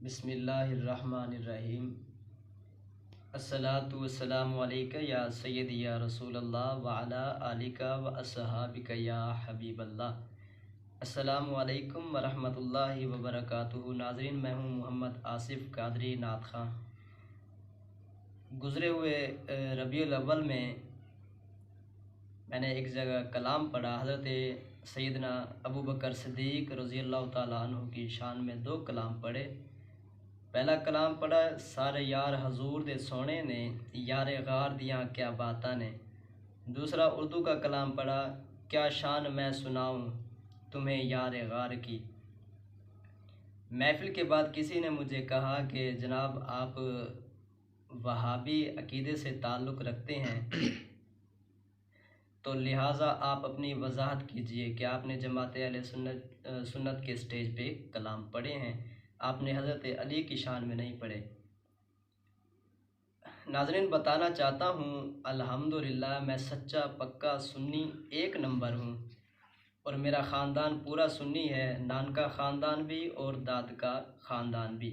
बिस्मिल्लाहिर्रहमानिर्रहीम। अस्सलातु वस्सलामु अलैका या सय्यदी या रसूल अल्लाह व अला आलिका व अस्हाबिका या हबीबल्लाह। अस्सलामु अलैकुम व रहमतुल्लाहि व बरकातुहू। नाज़रीन, मैं हूँ मोहम्मद आसिफ़ कादरी नात खां। गुज़रे हुए रबीउल अव्वल में मैंने एक जगह कलाम पढ़ा। हज़रत सैयदना अबू बकर सिद्दीक़ रज़ियल्लाहु ताला अन्हु की शान में दो कलाम पढ़े। पहला कलाम पढ़ा, सारे यार हजूर दे सोने ने, यारे गार दियाँ क्या बातां ने। दूसरा उर्दू का कलाम पढ़ा, क्या शान मैं सुनाऊँ तुम्हें यारे गार की। महफ़िल के बाद किसी ने मुझे कहा कि जनाब, आप वहाबी अकीदे से ताल्लुक़ रखते हैं, तो लिहाजा आप अपनी वजाहत कीजिए कि आपने जमात अहले सुन्नत के स्टेज पे कलाम पढ़े हैं, आपने हज़रत अली की शान में नहीं पढ़े। नाज़रीन, बताना चाहता हूँ अल्हम्दुलिल्लाह मैं सच्चा पक्का सुन्नी एक नंबर हूँ और मेरा ख़ानदान पूरा सुन्नी है, नान का ख़ानदान भी और दाद का ख़ानदान भी।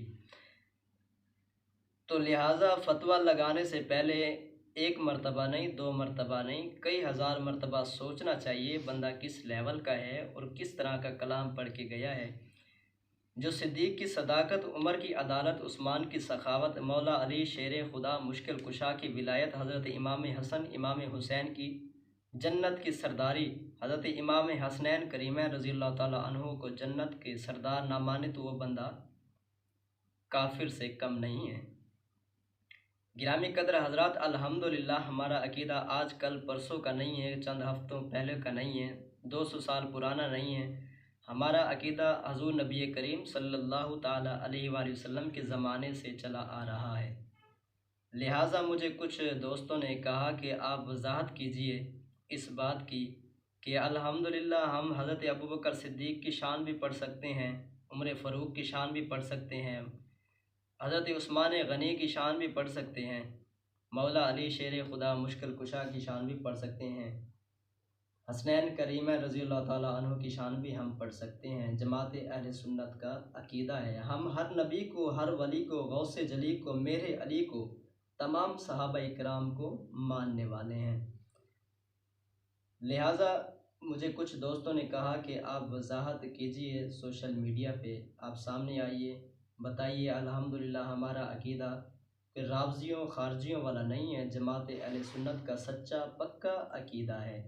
तो लिहाजा फ़तवा लगाने से पहले एक मरतबा नहीं, दो मरतबा नहीं, कई हज़ार मरतबा सोचना चाहिए बंदा किस लेवल का है और किस तरह का कलाम पढ़ के गया है। जो सिद्दीक़ की सदाकत, उमर की अदालत, उस्मान की सखावत, मौला अली शेर खुदा, मुश्किल कुशा की विलायत, हज़रत इमाम हसन इमाम हुसैन की जन्नत की सरदारी, हज़रत इमाम हसनैन करीमैन रज़ियल्लाहु ताला अन्हु को जन्नत के सरदार ना माने तो वो बंदा काफिर से कम नहीं है। गिरामी कदर हज़रात, अल्हम्दुलिल्लाह हमारा अकीदा आज कल परसों का नहीं है, चंद हफ्तों पहले का नहीं है, 200 साल पुराना नहीं है। हमारा अकीदा हज़ूर नबी करीम सल्लल्लाहु ताला अलैहि वसल्लम के ज़माने से चला आ रहा है। लिहाजा मुझे कुछ दोस्तों ने कहा कि आप वजाहत कीजिए इस बात की कि अल्हम्दुलिल्लाह हम हज़रत अबू बकर सिद्दीक़ की शान भी पढ़ सकते हैं, उमर फ़ारूक की शान भी पढ़ सकते हैं, हज़रत उस्मान गनी की शान भी पढ़ सकते हैं, मौला अली शेर खुदा मुश्किल कुशा की शान भी पढ़ सकते हैं, हसनैन करीमैन रज़ियल्लाहु ताला अन्हु की शान भी हम पढ़ सकते हैं। जमात अहले सुन्नत का अकीदा है, हम हर नबी को, हर वली को, गौसे जली को, मेरे अली को, तमाम सहाबा इकराम को मानने वाले हैं। लिहाजा मुझे कुछ दोस्तों ने कहा कि आप वजाहत कीजिए, सोशल मीडिया पे आप सामने आइए, बताइए। अल्हम्दुलिल्लाह हमारा अकीदा कि रावजियों खारजियों वाला नहीं है, जमात अहले सुन्नत का सच्चा पक्का अकीदा है।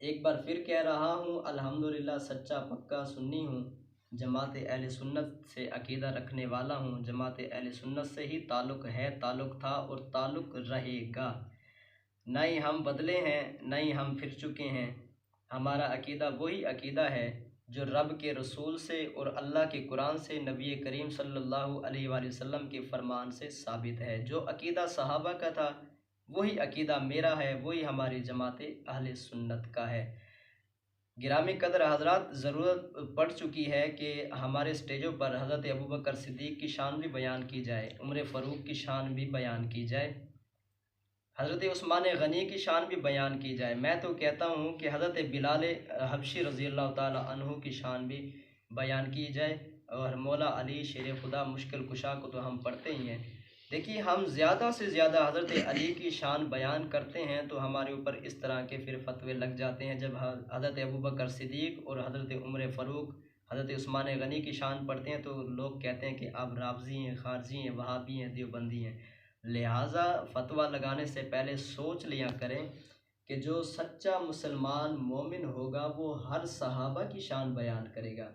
एक बार फिर कह रहा हूँ, अल्हम्दुलिल्लाह सच्चा पक्का सुन्नी हूँ, जमात अहले सुन्नत से अकीदा रखने वाला हूँ, जमात अहले सुन्नत से ही ताल्लुक़ है, ताल्लुक़ था और ताल्लुक़ रहेगा। न ही हम बदले हैं, न ही हम फिर चुके हैं। हमारा अकीदा वही अकीदा है जो रब के रसूल से और अल्लाह के कुरान से, नबी करीम सल्लल्लाहु अलैहि वसल्लम के फरमान से साबित है। जो अकीदा सहाबा का था वही अकीदा मेरा है, वही हमारी जमात अहले सुन्नत का है। गिरामी कदर हज़रात, ज़रूरत पड़ चुकी है कि हमारे स्टेजों पर हज़रत अबू बकर सिद्दीक़ की शान भी बयान की जाए, उमर फ़ारूक की शान भी बयान की जाए, हज़रत उस्मान गनी की शान भी बयान की जाए। मैं तो कहता हूँ कि हज़रत बिलाल हबशी रज़ियल्लाहु ताला अन्हु की शान भी बयान की जाए और मौला अली शेर खुदा मुश्किल कुशा को तो हम पढ़ते ही हैं। देखिए, हम ज़्यादा से ज़्यादा हज़रत अली की शान बयान करते हैं तो हमारे ऊपर इस तरह के फिर फतवे लग जाते हैं। जब हज़रत अबू बकर सिद्दीक़ और हज़रत उमर फ़ारूक, हज़रत उस्मान गनी की शान पढ़ते हैं तो लोग कहते हैं कि आप रावज़ी हैं, खारजी हैं, वहाबी हैं, देवबंदी हैं। लिहाजा फतवा लगाने से पहले सोच लिया करें कि जो सच्चा मुसलमान मोमिन होगा वो हर सहाबा की शान बयान करेगा।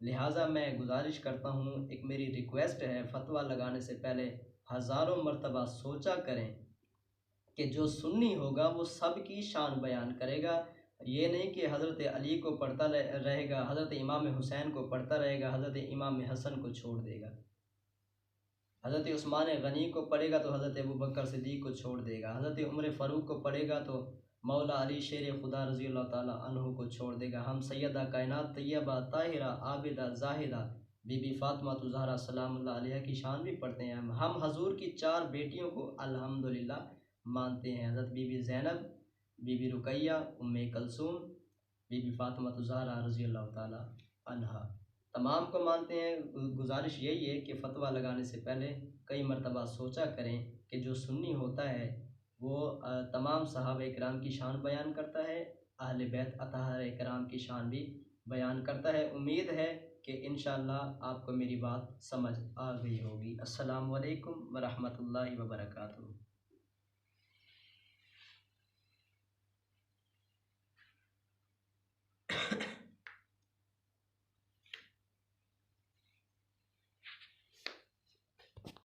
लिहाजा मैं गुजारिश करता हूँ, एक मेरी रिक्वेस्ट है, फतवा लगाने से पहले हज़ारों मरतबा सोचा करें कि जो सुन्नी होगा वो सब की शान बयान करेगा। ये नहीं कि हज़रत अली को पढ़ता रहेगा, हज़रत इमाम हुसैन को पढ़ता रहेगा, हज़रत इमाम हसन को छोड़ देगा, हज़रत उस्मान गनी को पढ़ेगा तो हज़रत अबू बकर सिद्दीक़ को छोड़ देगा, हज़रत उमर फ़ारूक को पढ़ेगा तो मौला अली शेर खुदा रज़ियल्लाहु ताला अन्हु को छोड़ देगा। हम सैयदा कायनात तैयबा ताहिरा आबिदा जाहिदा बीबी फ़ातिमा ज़हरा सलामुल्लाह अलैहा की शान भी पढ़ते हैं। हम हजूर की 4 बेटियों को अल्हम्दुलिल्लाह मानते हैं, हज़रत बीबी ज़ैनब, बीबी रुकैया, उम्मे कलसूम, बीबी फ़ातिमा ज़हरा रज़ियल्लाहु ताला अन्हा। तमाम को मानते हैं। गुजारिश यही है कि फ़तवा लगाने से पहले कई मरतबा सोचा करें कि जो सुन्नी होता है वो तमाम सहाबा किराम की शान बयान करता है, अहले बैत अतहार किराम की शान भी बयान करता है। उम्मीद है कि इंशाअल्लाह आपको मेरी बात समझ आ गई होगी। अस्सलामु अलैकुम व रहमतुल्लाहि व बरकातुहू।